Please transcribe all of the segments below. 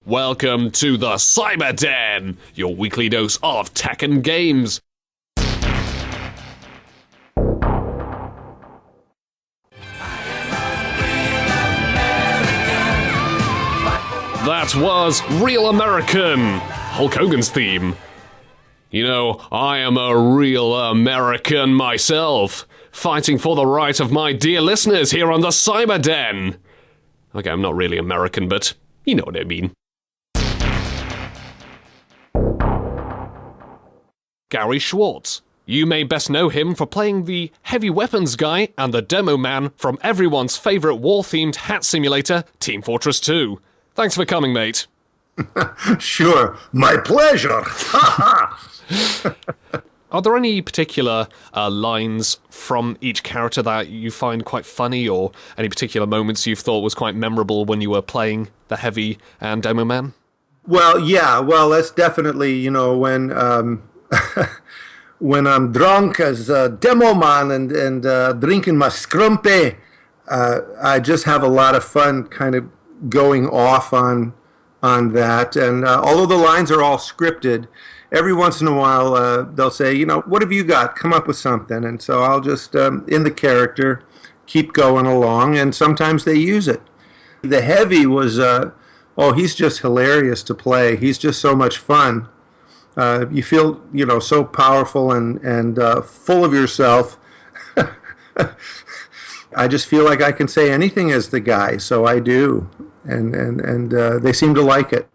Welcome to the Cyber Den, your weekly dose of tech and games. That was Real American, Hulk Hogan's theme. You know, I am a real American myself, fighting for the right of my dear listeners here on the Cyber Den. Okay, I'm not really American, but you know what I mean. Gary Schwartz. You may best know him for playing the heavy weapons guy and the demo man from everyone's favourite war-themed hat simulator, Team Fortress 2. Thanks for coming, mate. Sure, my pleasure. Are there any particular lines from each character that you find quite funny, or any particular moments you thought was quite memorable when you were playing the heavy and demo man? Well, yeah, that's definitely, when when I'm drunk as a demo man and drinking my scrumpy, I just have a lot of fun kind of going off on that. And although the lines are all scripted, every once in a while they'll say, what have you got? Come up with something. And so I'll just, in the character, keep going along, and sometimes they use it. The heavy was, he's just hilarious to play. He's just so much fun. You feel, so powerful and full of yourself. I just feel like I can say anything as the guy, so I do. And they seem to like it.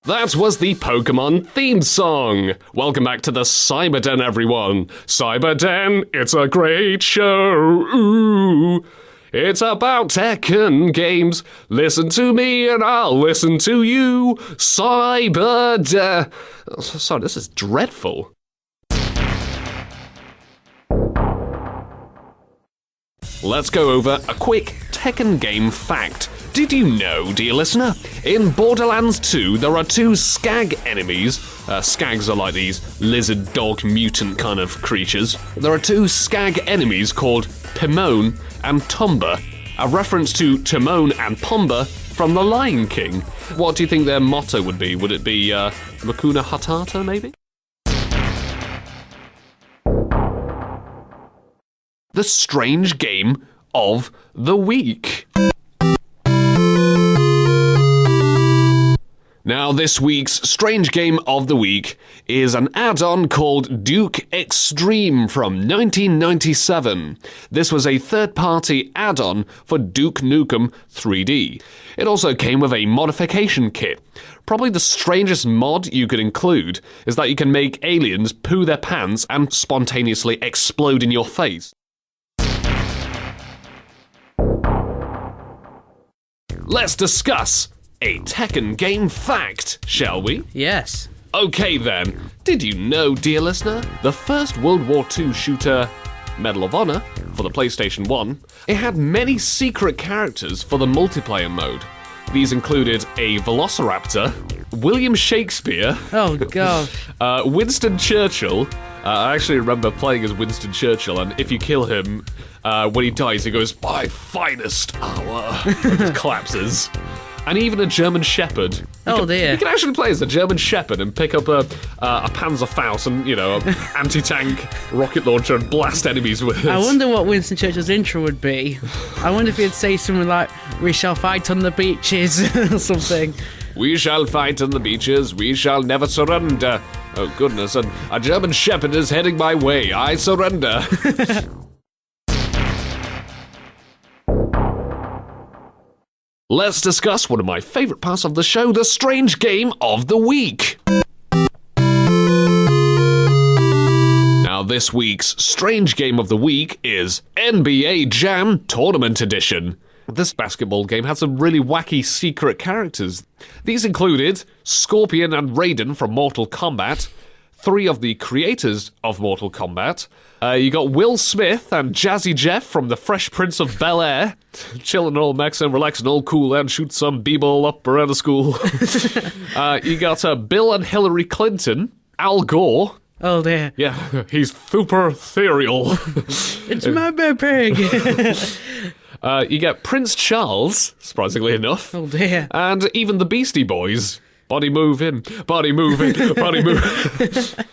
That was the Pokemon theme song. Welcome back to the Cyber Den, everyone. Cyber Den, it's a great show. Ooh. It's about tech and games. Listen to me and I'll listen to you. Cyber Den. Sorry, this is dreadful. Let's go over a quick tech and game fact. Did you know, dear listener, in Borderlands 2 there are two skag enemies. Skags are like these lizard dog mutant kind of creatures. There are two skag enemies called Pimone and Tomba, a reference to Timon and Pumbaa from The Lion King. What do you think their motto would be? Would it be Hakuna Matata, maybe? The strange game of the week. Now, this week's Strange Game of the Week is an add-on called Duke Extreme from 1997. This was a third-party add-on for Duke Nukem 3D. It also came with a modification kit. Probably the strangest mod you could include is that you can make aliens poo their pants and spontaneously explode in your face. Let's discuss a Tekken game fact, shall we? Yes. Okay then, did you know, dear listener, the first World War II shooter, Medal of Honor, for the PlayStation 1, it had many secret characters for the multiplayer mode. These included a Velociraptor, William Shakespeare, oh gosh, Winston Churchill. I actually remember playing as Winston Churchill, and if you kill him, when he dies, he goes, "My finest hour," and just collapses. And even a German Shepherd. Dear. You can actually play as a German Shepherd and pick up a Panzerfaust and, an anti-tank rocket launcher and blast enemies with it. I wonder what Winston Churchill's intro would be. I wonder if he'd say something like, "We shall fight on the beaches," or something. "We shall fight on the beaches, we shall never surrender. Oh goodness, and a German Shepherd is heading my way, I surrender." Let's discuss one of my favourite parts of the show, the Strange Game of the Week. Now, this week's Strange Game of the Week is NBA Jam Tournament Edition. This basketball game had some really wacky secret characters. These included Scorpion and Raiden from Mortal Kombat, three of the creators of Mortal Kombat. You got Will Smith and Jazzy Jeff from The Fresh Prince of Bel-Air. Chilling all max and relaxing all cool and shoot some b-ball up around the school. You got Bill and Hillary Clinton, Al Gore. Oh dear. Yeah, he's super ethereal. It's my pig. You get Prince Charles, surprisingly enough. Oh dear. And even the Beastie Boys. Body moving, body moving, body moving.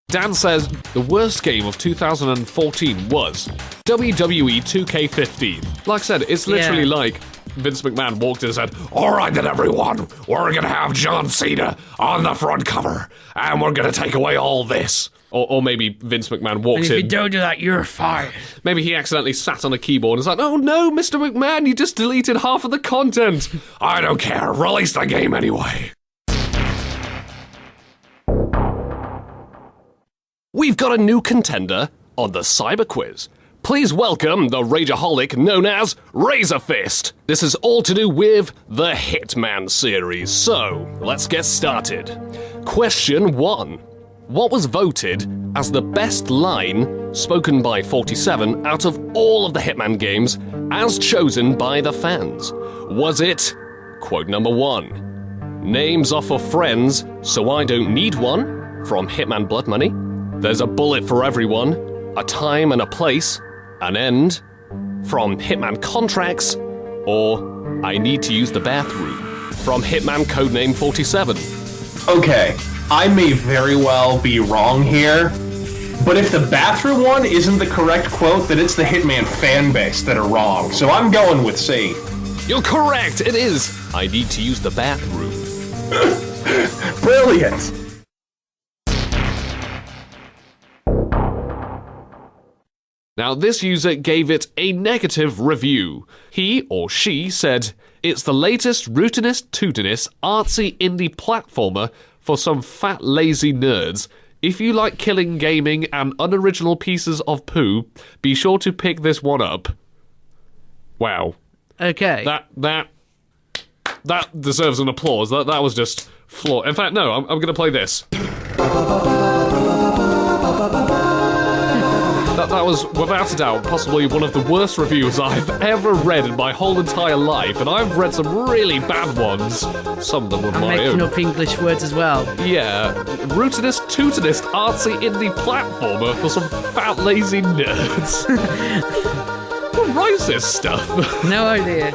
Dan says the worst game of 2014 was WWE 2K15. Like I said, it's literally like Vince McMahon walked in and said, "All right then, everyone, we're going to have John Cena on the front cover, and we're going to take away all this." Or maybe Vince McMahon walked And if in. you don't do that, you're fired. Maybe he accidentally sat on a keyboard and was like, "Oh no, Mr. McMahon, you just deleted half of the content." "I don't care, release the game anyway." We've got a new contender on the Cyber Quiz. Please welcome the Rageaholic known as Razorfist. This is all to do with the Hitman series, so let's get started. Question 1. What was voted as the best line spoken by 47 out of all of the Hitman games as chosen by the fans? Was it quote number 1, "Names are for friends, so I don't need one," from Hitman Blood Money? "There's a bullet for everyone, a time and a place, an end," from Hitman Contracts? Or "I need to use the bathroom," from Hitman Codename 47? Okay, I may very well be wrong here, but if the bathroom one isn't the correct quote, then it's the Hitman fan base that are wrong, so I'm going with C. You're correct, it is "I need to use the bathroom." Brilliant! Now, this user gave it a negative review. He or she said, "It's the latest rootinest, tootinest, artsy indie platformer for some fat, lazy nerds. If you like killing gaming and unoriginal pieces of poo, be sure to pick this one up." Wow. Okay. That deserves an applause. That was just flawed. In fact, no, I'm going to play this. That was, without a doubt, possibly one of the worst reviews I've ever read in my whole entire life, and I've read some really bad ones. Some of them were I'm my making own. up English words as well. Yeah, rootinest, tootinest, artsy indie platformer for some fat, lazy nerds. What writes this stuff? No idea.